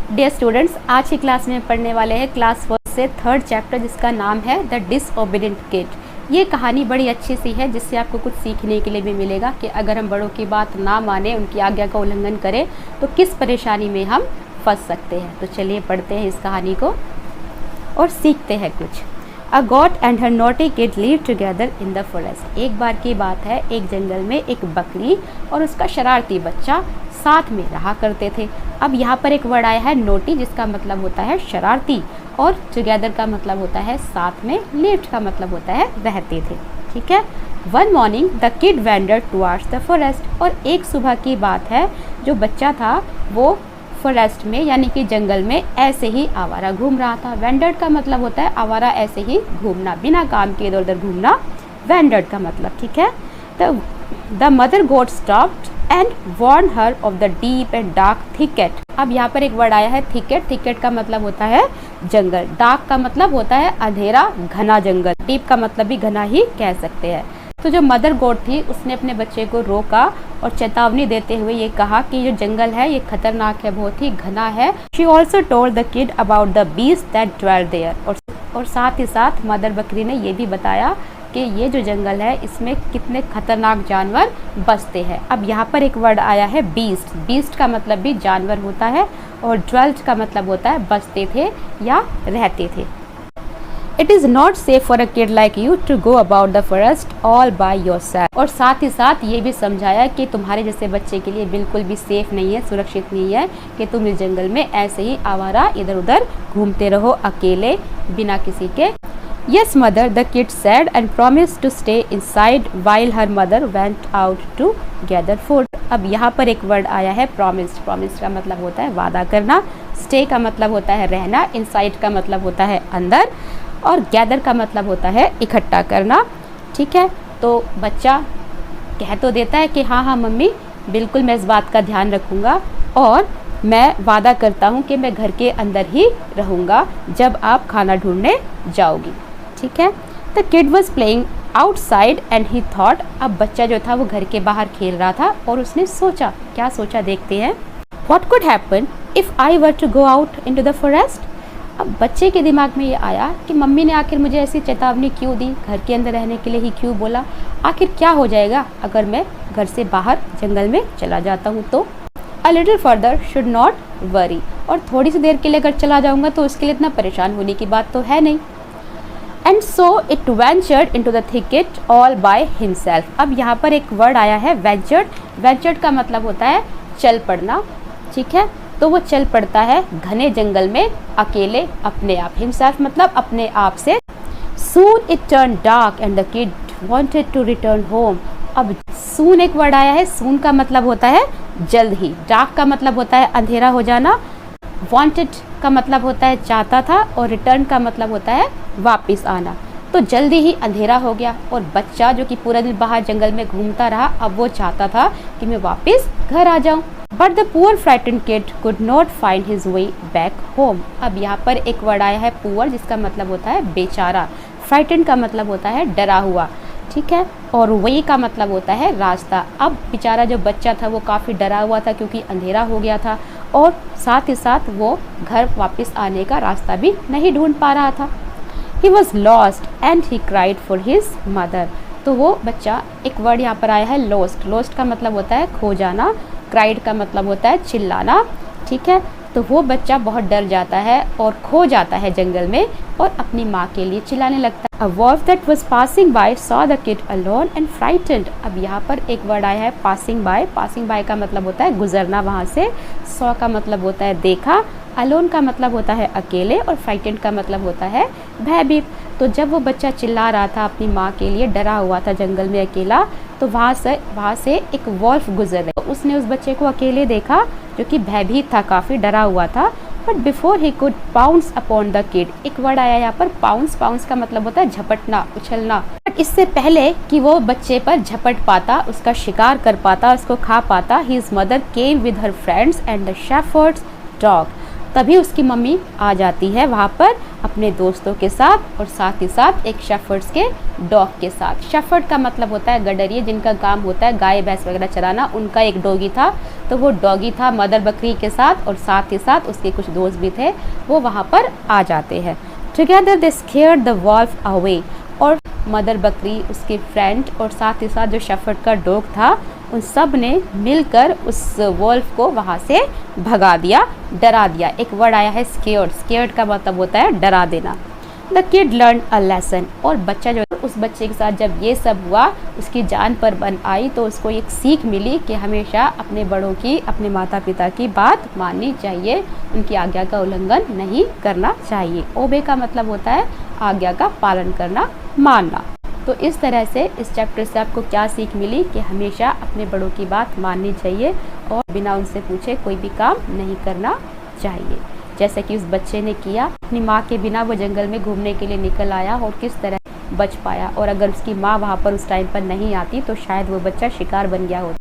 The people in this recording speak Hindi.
डियर स्टूडेंट्स, आज की क्लास में पढ़ने वाले हैं क्लास 1 से 3rd चैप्टर जिसका नाम है द डिसओबीडिएंट किड। ये कहानी बड़ी अच्छी सी है जिससे आपको कुछ सीखने के लिए भी मिलेगा कि अगर हम बड़ों की बात ना माने, उनकी आज्ञा का उल्लंघन करें तो किस परेशानी में हम फंस सकते हैं। तो चलिए पढ़ते हैं इस कहानी को और सीखते हैं कुछ। A goat and her naughty kid live together in the forest. एक बार की बात है, एक जंगल में एक बकरी और उसका शरारती बच्चा साथ में रहा करते थे। अब यहाँ पर एक वर्ड आया है नोटी, जिसका मतलब होता है शरारती, और टुगेदर का मतलब होता है साथ में, लिव्ड का मतलब होता है रहते थे। ठीक है। One morning the kid wondered towards the forest. और एक सुबह की बात है, जो बच्चा था वो फॉरेस्ट में यानी कि जंगल में ऐसे ही आवारा घूम रहा था। वेंडर्ड का मतलब होता है आवारा, ऐसे ही घूमना, बिना काम के इधर उधर घूमना, वेंडर्ड का मतलब। ठीक है। तो the mother goat stopped and warned her of the deep and dark thicket. अब यहाँ पर एक वर्ड आया है थिकेट। थिकेट का मतलब होता है जंगल, डार्क का मतलब होता है अंधेरा, घना जंगल, डीप का मतलब भी घना ही कह सकते हैं। तो जो मदर गोट थी उसने अपने बच्चे को रोका और चेतावनी देते हुए ये कहा कि जो जंगल है ये खतरनाक है, बहुत ही घना है। She also told the kid about the beast that dwell there. और साथ ही साथ मदर बकरी ने ये भी बताया कि ये जो जंगल है इसमें कितने खतरनाक जानवर बसते हैं। अब यहाँ पर एक वर्ड आया है बीस्ट। बीस्ट का मतलब भी जानवर होता है और ड्वेल्ट का मतलब होता है बसते थे या रहते थे। It is not safe for a kid like you to go about the forest all by yourself. और साथ ही साथ ये भी समझाया कि तुम्हारे जैसे बच्चे के लिए बिल्कुल भी सेफ नहीं है, सुरक्षित नहीं है कि तुम इस जंगल में ऐसे ही आवारा इधर उधर घूमते रहो अकेले बिना किसी के। Yes, mother, the kid said and promised to stay inside while her mother went out to gather food. अब यहाँ पर एक वर्ड आया है promised। promised का मतलब होता है वादा करना, stay का मतलब होता है रहना, inside का मतलब होता है अंदर, और gather का मतलब होता है इकट्ठा करना। ठीक है। तो बच्चा कह तो देता है कि हाँ हाँ मम्मी, बिल्कुल मैं इस बात का ध्यान रखूँगा और मैं वादा करता हूँ कि मैं घर के अंदर ही रहूँगा जब आप खाना ढूंढने जाओगी। ठीक है। The kid was playing outside and he thought. अब बच्चा जो था वो घर के बाहर खेल रहा था और उसने सोचा, क्या सोचा देखते हैं। What could happen if I were to go out into the forest. अब बच्चे के दिमाग में ये आया कि मम्मी ने आखिर मुझे ऐसी चेतावनी क्यों दी, घर के अंदर रहने के लिए ही क्यों बोला, आखिर क्या हो जाएगा अगर मैं घर से बाहर जंगल में चला जाता हूँ तो। A little further should not worry. और थोड़ी सी देर के लिए अगर चला जाऊँगा तो उसके लिए इतना परेशान होने की बात तो है नहीं। And so it ventured into the thicket all by himself. अब यहाँ पर एक वर्ड आया है वेंचर्ड। वेंचर्ड का मतलब होता है चल पड़ना। ठीक है। तो वो चल पड़ता है घने जंगल में अकेले अपने आप। हिमसेल्फ मतलब अपने आप से। Soon it turn dark and the kid wanted to return home. अब सून एक वर्ड आया है, सून का मतलब होता है जल्द ही, डार्क का मतलब होता है अंधेरा हो जाना, वांटेड का मतलब होता है चाहता था, और रिटर्न का मतलब होता है वापस आना। तो जल्दी ही अंधेरा हो गया और बच्चा जो कि पूरा दिन बाहर जंगल में घूमता रहा, अब वो चाहता था कि मैं वापस घर आ जाऊं। But the poor frightened kid could not find his way back home. अब यहाँ पर एक वर्ड आया है पुअर, जिसका मतलब होता है बेचारा। फ्राइटेंड का मतलब होता है डरा हुआ। ठीक है। और वे का मतलब होता है रास्ता। अब बेचारा जो बच्चा था वो काफ़ी डरा हुआ था क्योंकि अंधेरा हो गया था, और साथ ही साथ वो घर वापस आने का रास्ता भी नहीं ढूंढ पा रहा था। He was lost and he cried for his mother। तो वो बच्चा, एक वर्ड यहाँ पर आया है lost। lost का मतलब होता है खो जाना, cried का मतलब होता है चिल्लाना। ठीक है। तो वो बच्चा बहुत डर जाता है और खो जाता है जंगल में और अपनी माँ के लिए चिल्लाने लगता है। A wolf that was passing by saw the kid alone and frightened। अब यहाँ पर एक वर्ड आया है passing by। passing by का मतलब होता है गुजरना वहाँ से। saw का मतलब होता है देखा, alone का मतलब होता है अकेले, और frightened का मतलब होता है भयभीत। तो जब वो बच्चा चिल्ला रहा था अपनी माँ के लिए, डरा हुआ था जंगल में अकेला, तो वहाँ से एक वॉल्फ गुजर रहा। तो उसने उस बच्चे को अकेले देखा जो कि भयभीत था, काफ़ी डरा हुआ था। But before he could pounce upon the kid. एक वर्ड आया यहाँ पर पाउंस। पाउंस का मतलब होता है झपटना, उछलना। बट इससे पहले कि वो बच्चे पर झपट पाता, उसका शिकार कर पाता, उसको खा पाता, his mother came with her friends and the shepherd's dog. तभी उसकी मम्मी आ जाती है वहाँ पर अपने दोस्तों के साथ, और साथ ही साथ एक शेफर्ड्स के डॉग के साथ। शेफर्ड का मतलब होता है गडरिए, जिनका काम होता है गाय भैंस वगैरह चराना। उनका एक डॉगी था तो वो डॉगी था मदर बकरी के साथ, और साथ ही साथ उसके कुछ दोस्त भी थे, वो वहाँ पर आ जाते हैं। Together they scared the wolf away, और मदर बकरी, उसके फ्रेंड और साथ ही साथ जो शेफर्ड का डॉग था, उन सब ने मिलकर उस वॉल्फ को वहाँ से भगा दिया, डरा दिया। एक वर्ड आया है स्केयर्ड, स्केयर्ड का मतलब होता है डरा देना। The kid learn a lesson, और बच्चा जो उस बच्चे के साथ जब ये सब हुआ, उसकी जान पर बन आई, तो उसको एक सीख मिली कि हमेशा अपने बड़ों की, अपने माता पिता की बात माननी चाहिए, उनकी आज्ञा का उल्लंघन नहीं करना चाहिए। ओबे का मतलब होता है आज्ञा का पालन करना, मानना। तो इस तरह से इस चैप्टर से आपको क्या सीख मिली कि हमेशा अपने बड़ों की बात माननी चाहिए और बिना उनसे पूछे कोई भी काम नहीं करना चाहिए। जैसे कि उस बच्चे ने किया, अपनी माँ के बिना वो जंगल में घूमने के लिए निकल आया और किस तरह बच पाया, और अगर उसकी माँ वहाँ पर उस टाइम पर नहीं आती तो शायद वो बच्चा शिकार बन गया होता।